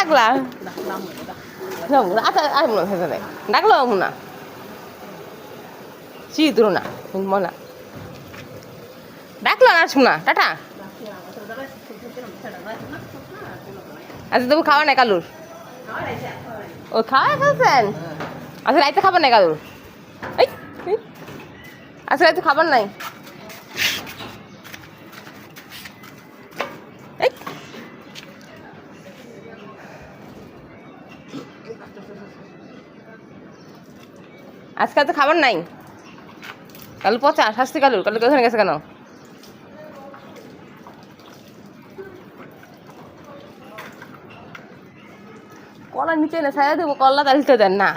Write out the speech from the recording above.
ডাকলা আচ্ছা ডাকলো না চিত্র না মনা ডাকলো না শোনা টাটা আচ্ছা তুমি খাওয়া নাই কালুর ও খাওয়া ফেলছেন আচ্ছা রাইতে খাবার নাই কালুর এই আচ্ছা রাইতে খাবার নাই এই আজকাল তো খাবার নাই কালু পচা শাস্তি কালুর কালু কোথায় গেছে কেন কলা নিচে না ছায়া দেবো কলা তালিতে দেন না